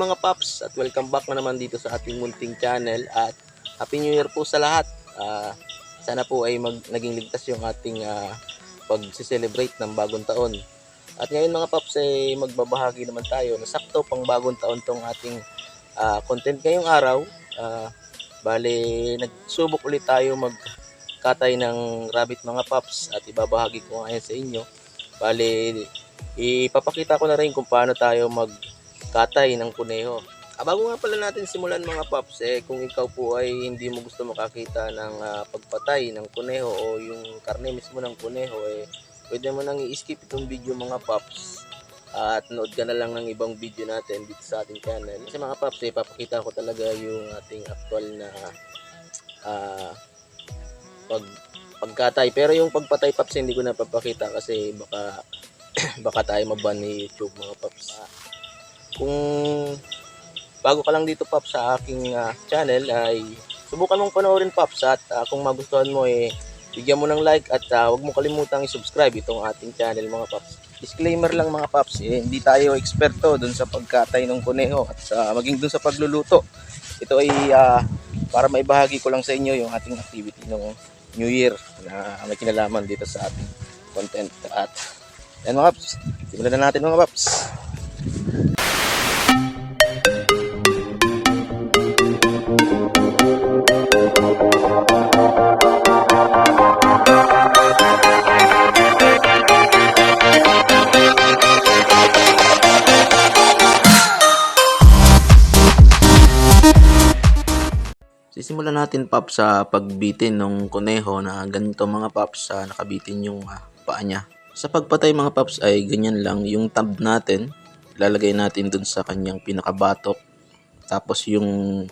mga paps at welcome back na naman dito sa ating munting channel at Happy New Year po sa lahat. Sana po ay naging ligtas yung ating pag-celebrate ng bagong taon. At ngayon mga paps ay magbabahagi naman tayo na sakto pang bagong taon tong ating content ngayong araw. Bale, nagsubok ulit tayo magkatay ng rabbit mga paps at ibabahagi ko ngayon sa inyo. Bale, ipapakita ko na rin kung paano tayo magkatay ng kuneho. Bago nga pala natin simulan mga paps, kung ikaw po ay hindi mo gusto makakita ng pagpatay ng kuneho o yung karne mismo ng kuneho, pwede mo nang i-skip itong video mga paps at nood ka na lang ng ibang video natin dito sa ating channel. Kasi mga paps, ipapakita ko talaga yung ating actual na pagkatay. Pero yung pagpatay paps hindi ko na papakita kasi baka tayo maban ni YouTube mga paps. Kung bago ka lang dito paps sa aking channel ay subukan mong panoorin paps at kung magustuhan mo bigyan mo ng like at huwag mo kalimutang i-subscribe itong ating channel mga paps. Disclaimer lang mga paps, hindi tayo eksperto dun sa pagkatay ng kuneho at maging dun sa pagluluto. Ito ay para maibahagi ko lang sa inyo yung ating activity ng New Year na may kinalaman dito sa ating content. At yan mga paps, simulan na natin mga paps. Sisimulan natin paps sa pagbitin ng kuneho na ganito mga paps, nakabitin yung paa niya. Sa pagpatay mga paps ay ganyan lang, yung tab natin ilalagay natin dun sa kanyang pinakabatok, tapos yung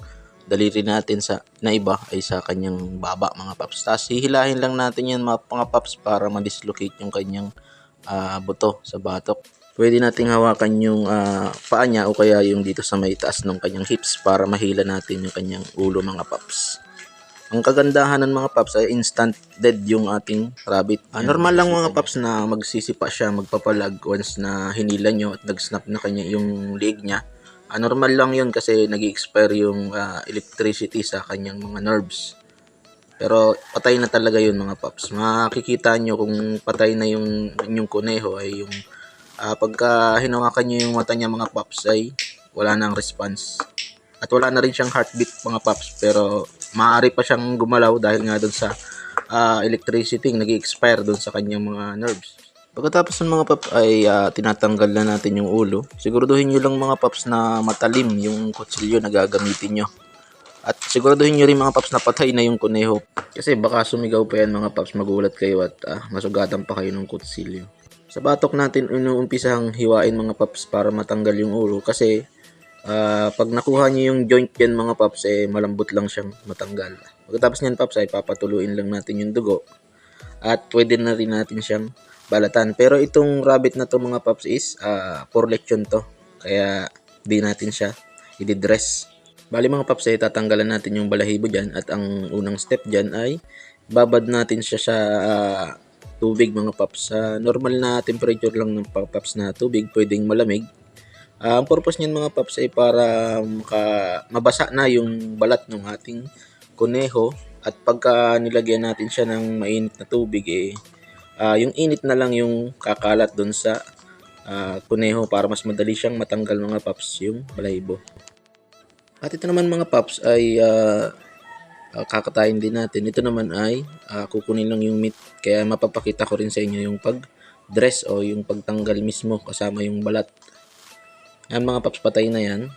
daliri natin na iba ay sa kanyang baba mga paps. Tapos hihilahin lang natin yan mga paps para ma-dislocate yung kanyang buto sa batok. Pwede nating hawakan yung paa niya o kaya yung dito sa may taas ng kanyang hips para mahila natin yung kanyang ulo mga paps. Ang kagandahan ng mga paps ay instant dead yung ating rabbit. Normal lang mga paps na magsisipa siya, magpapalag once na hinila nyo at nag-snap na kanya yung leg niya. Normal lang yun kasi nag-expire yung electricity sa kanyang mga nerves. Pero patay na talaga yun mga paps. Makikita nyo kung patay na yung inyong kuneho ay yung pagka hinawakan nyo yung mata niya mga paps ay wala nang response. At wala na rin siyang heartbeat mga paps, pero maaari pa siyang gumalaw dahil nga doon sa electricity nag-expire doon sa kanyang mga nerves. Pagkatapos ng mga paps ay tinatanggal na natin yung ulo. Siguraduhin nyo lang mga paps na matalim yung kutsilyo na gagamitin nyo. At siguraduhin nyo rin mga paps na patay na yung kuneho. Kasi baka sumigaw pa yan mga paps, magulat kayo at masugatan pa kayo ng kutsilyo. Sa batok natin inuumpisang hiwain mga paps para matanggal yung ulo kasi pag nakuha nyo yung joint yan mga paps malambot lang siyang matanggal. Pagkatapos nyan paps ay papatuluin lang natin yung dugo at pwede na rin natin siyang balatan. Pero itong rabbit na to mga paps is for lechon to, kaya di natin siya i-dress. Bali mga paps tatanggalan natin yung balahibo dyan at ang unang step dyan ay babad natin siya sa tubig mga paps. Normal na temperature lang ng paps na tubig, pwedeng malamig. Ang purpose niyan mga paps ay para mabasa na yung balat ng ating kuneho at pagka nilagyan natin siya ng mainit na tubig yung init na lang yung kakalat dun sa kuneho para mas madali siyang matanggal mga paps yung balahibo. At ito naman mga paps ay kakatayin din natin. Ito naman ay kukunin lang yung meat, kaya mapapakita ko rin sa inyo yung pag-dress o yung pagtanggal mismo kasama yung balat. Ang mga paps patay na yan,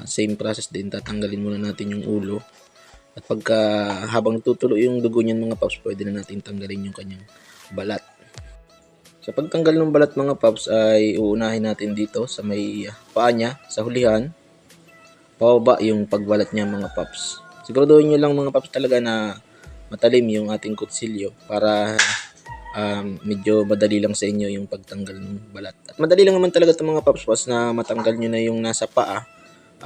same process din, tatanggalin muna natin yung ulo at pagka habang tutulo yung dugo niyan mga paps, pwede na natin tanggalin yung kanyang balat. Sa pagtanggal ng balat mga paps ay uunahin natin dito sa may paa niya, sa hulihan, pababa yung pagbalat niya mga paps. Siguraduhin nyo lang mga paps talaga na matalim yung ating kutsilyo para medyo madali lang sa inyo yung pagtanggal ng balat. At madali lang naman talaga itong mga paps, pas na matanggal nyo na yung nasa paa,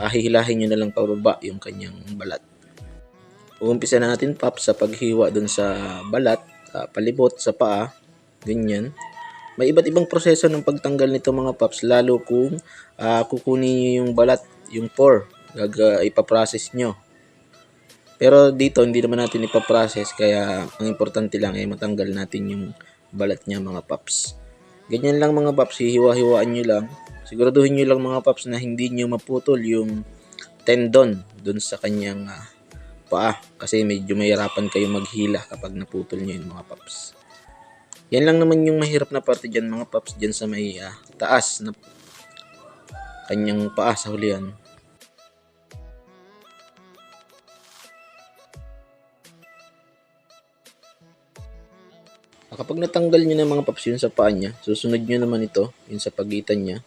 hihilahin nyo na lang pababa yung kanyang balat. Uumpisa na natin paps sa paghiwa dun sa balat, palibot sa paa, ganyan. May iba't ibang proseso ng pagtanggal nito mga paps, lalo kung kukunin nyo yung balat yung pore, ipaprocess nyo. Pero dito, hindi naman natin ipaprocess, kaya ang importante lang ay matanggal natin yung balat niya mga paps. Ganyan lang mga paps, hihiwa-hiwaan nyo lang. Siguraduhin nyo lang mga paps na hindi nyo maputol yung tendon dun sa kanyang paa, kasi medyo mahirapan kayo maghila kapag naputol nyo yun mga paps. Yan lang naman yung mahirap na parte dyan mga paps, dyan sa may taas na kanyang paa sa hulihan. Kapag natanggal nyo na mga paps yun sa paa niya, susunod nyo naman ito, yun sa pagitan niya.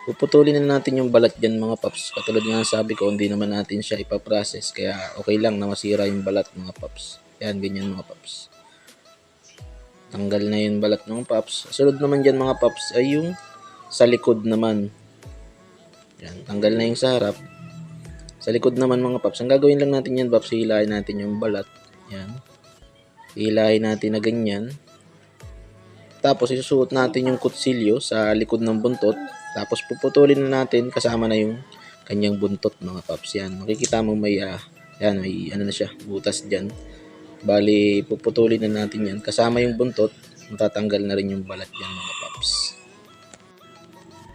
Puputulin na natin yung balat dyan mga paps. Katulad nga sabi ko, hindi naman natin siya ipaprocess, kaya okay lang na masira yung balat mga paps. Yan, ganyan mga paps. Tanggal na yung balat ng paps. Sunod naman dyan mga paps ay yung sa likod naman. Yan, tanggal na yung sa harap. Sa likod naman mga paps, ang gagawin lang natin yan paps, hilahin natin yung balat. Yan. Hilahin natin na ganyan. Tapos isusuot natin yung kutsilyo sa likod ng buntot. Tapos puputulin na natin kasama na yung kanyang buntot mga paps. Yan, makikita mo may may ano na siya, butas diyan. Bali puputulin na natin yan kasama yung buntot. Matatanggal na rin yung balat yan mga paps.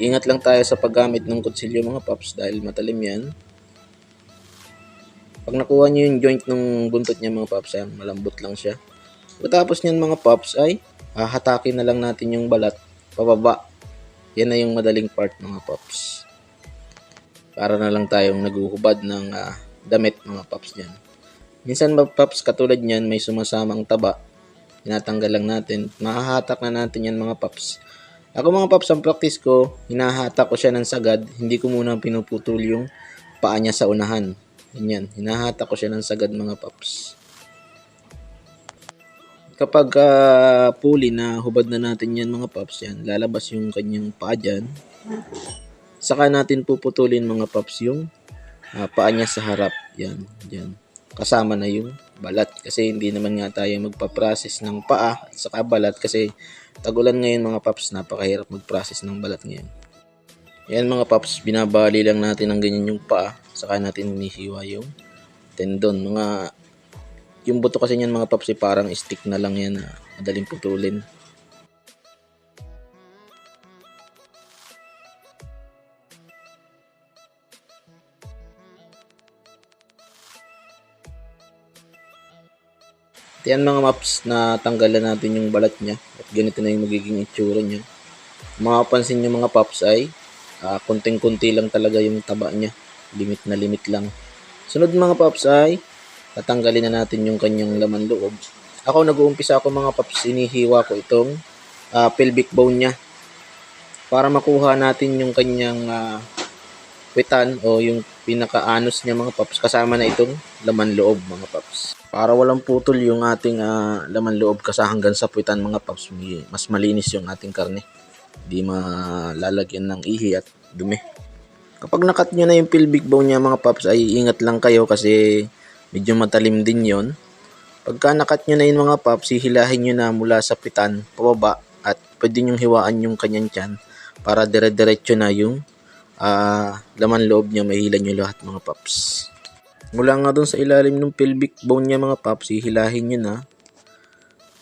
Ingat lang tayo sa paggamit ng kutsilyo mga paps dahil matalim yan. Pag nakuha nyo yung joint ng buntot niya mga paps, yan, malambot lang siya. Pagkatapos niyan mga paps ay hatakin na lang natin yung balat pababa. Yan na yung madaling part mga paps. Para na lang tayong naguhubad ng damit mga paps niyan. Minsan mga paps katulad niyan may sumasamang taba. Tinatanggal lang natin. Mahahatak na natin yan mga paps. Ako mga paps, ang practice ko, hinahatak ko siya ng sagad. Hindi ko muna pinuputol yung paa niya sa unahan. Ganyan, hinahatak ko siya ng sagad mga paps. Kapag puli na hubad na natin yan mga paps, yan, lalabas yung kanyang paa dyan. Saka natin puputulin mga paps yung paa niya sa harap. Yan, dyan. Kasama na yung balat. Kasi hindi naman nga tayo magpa-process ng paa at saka balat kasi tagulan ngayon mga paps, napakahirap mag-process ng balat ngayon. Yan mga paps, binabali lang natin ng ganyan yung paa. Saka natin hinihiwa yung tendon. Yung buto kasi niyan mga paps parang stick na lang yan na madaling putulin. Yan mga paps, na tanggalan natin yung balat niya at ganito na yung magiging itsura niya. Mapapansin nyo mga paps ay konting-kunti lang talaga yung taba niya. Limit na limit lang. Sunod mga paps ay tatanggalin na natin yung kanyang laman loob. Ako nag-uumpisa ako mga paps, inihiwa ko itong pelvic bone niya para makuha natin yung kanyang kwitan o yung pinaka-anus niya mga paps, kasama na itong laman loob mga paps. Para walang putol yung ating laman loob kasi hanggang sa puwitan mga paps, mas malinis yung ating karne. Hindi malalagyan ng ihi at dumi. Kapag nakat nyo na yung pelvic bone niya mga paps ay ingat lang kayo kasi medyo matalim din yon. Pagka nakat nyo na yung mga paps, hihilahin nyo na mula sa pitan pababa at pwede nyo hiwaan yung kanyang tiyan para dire-diretso na yung laman loob niya, mahila nyo lahat mga paps. Mula nga dun sa ilalim ng pelvic bone niya mga paps, hihilahin nyo na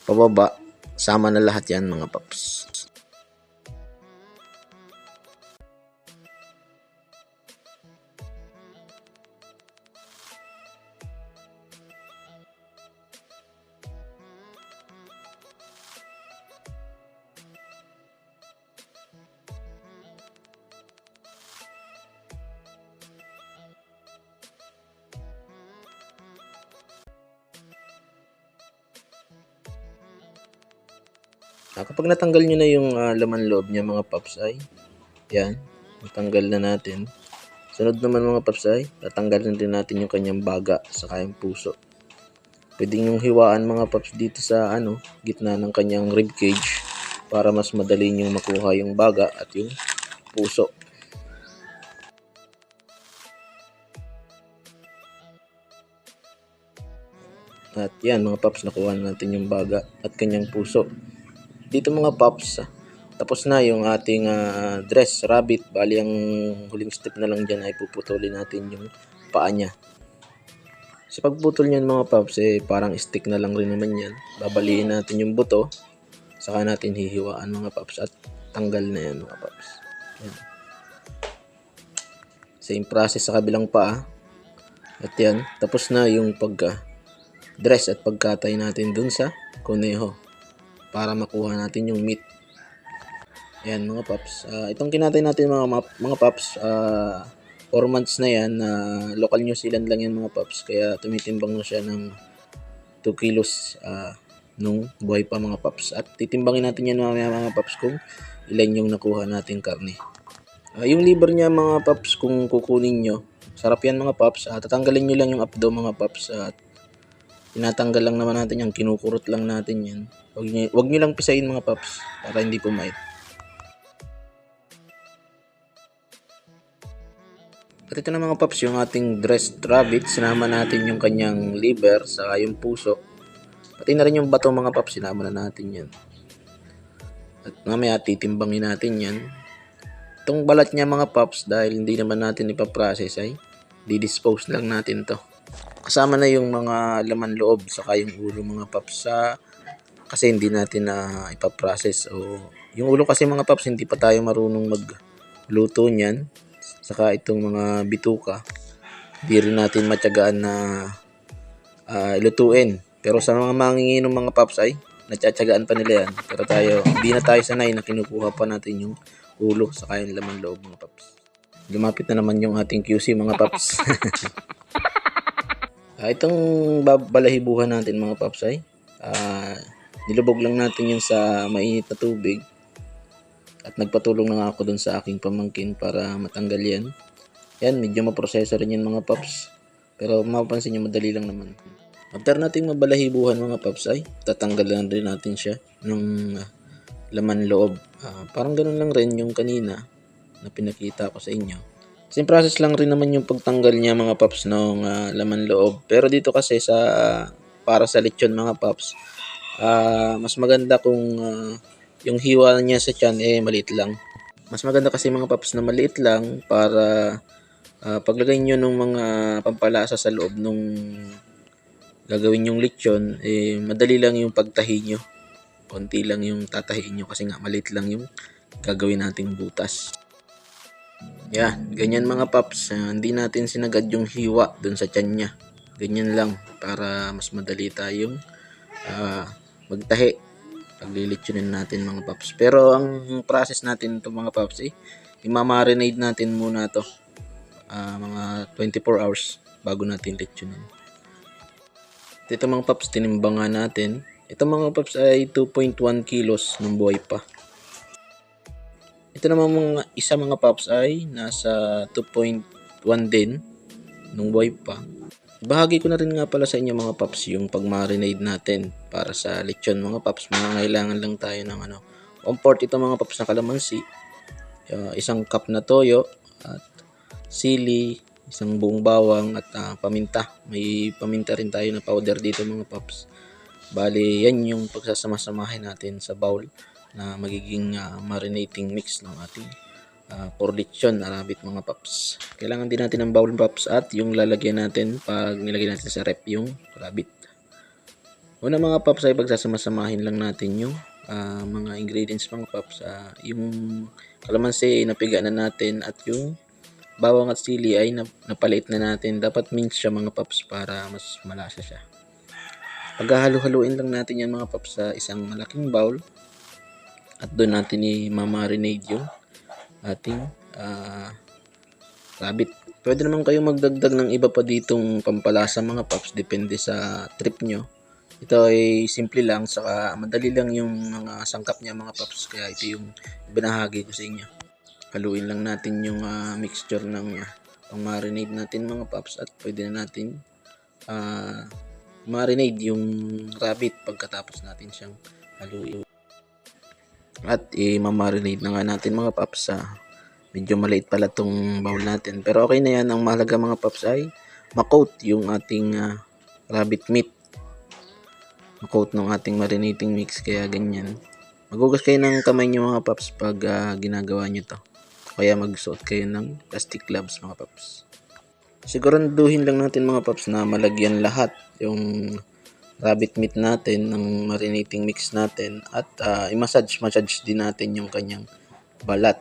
pababa, sama na lahat yan mga paps. Kapag natanggal nyo na yung laman loob niya mga paps ay yan, natanggal na natin. Sunod naman mga paps ay tatanggalin din natin yung kanyang baga saka yung puso. Pwede nyo hiwaan mga paps dito sa gitna ng kanyang rib cage para mas madali nyo makuha yung baga at yung puso. At yan mga paps, nakuha natin yung baga at kanyang puso. Dito mga paps, tapos na yung ating dress rabbit. Bali ang huling step na lang dyan ay puputulin natin yung paa niya. Sa pagputol niyan mga paps, parang stick na lang rin naman yan. Babaliin natin yung buto, saka natin hihiwaan mga paps at tanggal na yan mga paps. Yan. Same process sa kabilang paa. At yan, tapos na yung dress at pagkatay natin dun sa kuneho para makuha natin yung meat. Ayan mga paps, itong kinatay natin mga paps, 4 months na yan, local New Zealand lang yan mga paps, kaya tumitimbang na siya ng 2 kilos nung buhay pa mga paps. At titimbangin natin yan mamaya mga paps kung ilan yung nakuha natin karne. Yung liver niya mga paps, kung kukunin nyo, sarap yan mga paps. Tatanggalin nyo lang yung abdo mga paps at tinatanggal lang naman natin yan, kinukurot lang natin yan. Wag nyo lang pisahin mga paps para hindi pumait. At ito na mga paps yung ating dressed rabbit. Sinama natin yung kanyang liver sa yung puso. Pati na rin yung bato mga paps, sinama na natin yan. At mamaya titimbangin natin yan. Itong balat niya mga paps, dahil hindi naman natin ipaprocess ay di-dispose lang natin to. Kasama na yung mga laman loob saka yung ulo mga paps, kasi hindi natin na ipaprocess. Yung ulo kasi mga paps, hindi pa tayo marunong magluto niyan. Saka itong mga bituka, di rin natin matyagaan na ilutuin. Pero sa mga manginginom mga paps ay natsatsagaan pa nila yan. Pero hindi na tayo sanay na kinukuha pa natin yung ulo saka yung laman loob mga paps. Lumapit na naman yung ating QC mga paps. Itong balahibuhan natin mga paps ay nilubog lang natin yun sa mainit na tubig. At nagpatulong na ako dun sa aking pamangkin para matanggal yan. Yan, medyo maproseso rin yan mga paps. Pero mapapansin nyo, madali lang naman. After natin mabalahibuhan mga paps ay tatanggalan rin natin siya ng laman loob. Parang ganun lang rin yung kanina na pinakita ko sa inyo. Same process lang rin naman yung pagtanggal niya mga paps ng laman loob. Pero dito kasi para sa lechon mga paps, mas maganda kung yung hiwa niya sa tiyan maliit lang. Mas maganda kasi mga paps na maliit lang para paglagay nyo ng mga pampalasa sa loob nung gagawin yung lechon, madali lang yung pagtahi nyo. Konti lang yung tatahiin nyo kasi nga maliit lang yung gagawin nating butas. Yan, ganyan mga paps. Hindi natin sinagad yung hiwa dun sa tiyan niya. Ganyan lang para mas madali tayong magtahi. Paglilitsunin natin mga paps. Pero ang process natin ito mga paps imamarinate natin muna to mga 24 hours bago natin litsunin. Ito mga paps, tinimbangan natin. Ito mga paps ay 2.1 kilos ng buhay pa. Ito naman mga paps ay nasa 2.1 din nung buhay pa. Bahagi ko na rin nga pala sa inyo mga paps yung pag-marinade natin para sa lechon mga paps. Mangangailangan lang tayo ng 1/4 ito mga paps na kalamansi, 1 cup na toyo at sili, 1 buong bawang at paminta. May paminta rin tayo na powder dito mga paps. Bali yan yung pagsasama-samahin natin sa bowl na magiging marinating mix ng ating for lechon na rabbit mga paps. Kailangan din natin ng bowl paps at yung lalagyan natin pag nilagay natin sa rep yung rabbit. Una mga paps ay pagsasama-samahin lang natin yung mga ingredients mga paps. Yung kalamansi napiga na natin at yung bawang at sili ay napaliit na natin. Dapat mince siya mga paps para mas malasa siya. Paghahalo-haluin lang natin yan mga paps sa isang malaking bowl at doon natin i-marinate yung ating rabbit. Pwede naman kayo magdagdag ng iba pa ditong pampalasa mga paps, depende sa trip nyo. Ito ay simple lang, saka madali lang yung mga sangkap niya mga paps, kaya ito yung binahagi ko sa inyo. Haluin lang natin yung mixture ng pang-marinade natin mga paps at pwede na natin marinade yung rabbit pagkatapos natin siyang haluin. At i-marinate na nga natin mga paps. Medyo maliit pala tong bowl natin. Pero okay na yan. Ang mahalaga mga paps ay makoat yung ating rabbit meat. Makoat ng ating marinating mix. Kaya ganyan. Maghugas kayo ng kamay nyo mga paps pag ginagawa nyo to. Kaya magsuot kayo ng plastic gloves mga paps. Siguraduhin lang natin mga paps na malagyan lahat yung rabbit meat natin ng marinating mix natin at i-massage din natin yung kanyang balat.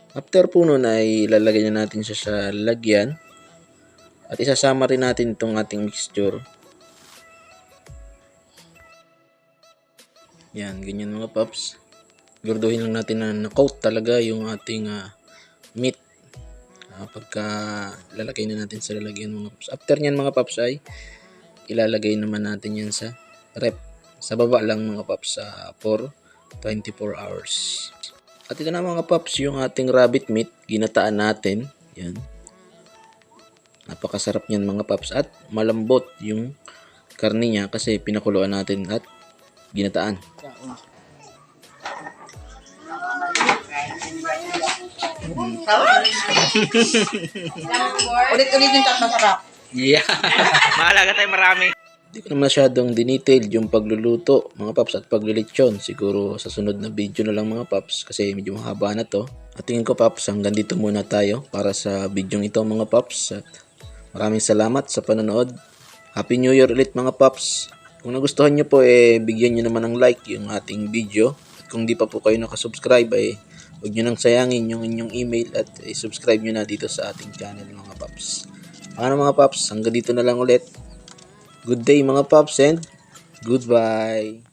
After po nun ay ilalagay na natin siya sa lagyan at isasama rin natin itong ating mixture. Yan, ganyan mga paps. Siguraduhin lang natin na na-coat talaga yung ating meat pagka lalagay na natin sa lalagyan mga paps. After nyan mga paps ay ilalagay naman natin yan sa rep. Sa baba lang mga paps for 24 hours. At ito na mga paps yung ating rabbit meat, ginataan natin. Yan. Napakasarap niyan mga paps at malambot yung karne niya kasi pinakuluan natin at ginataan. Ulit-ulit yung masarap. Yeah. Mahalaga tayo marami. Hindi ko na masyadong dinetail yung pagluluto mga paps at paglilitsyon. Siguro sa sunod na video na lang mga paps kasi medyo mahaba na to. At tingin ko paps hanggang dito muna tayo para sa video ito mga paps. At maraming salamat sa panonood. Happy New Year ulit mga paps. Kung nagustuhan nyo po bigyan nyo naman ng like yung ating video. At kung di pa po kayo nakasubscribe huwag nyo nang sayangin yung inyong email at subscribe nyo na dito sa ating channel mga paps. Mga paps, hanggang dito na lang ulit. Good day mga paps and goodbye.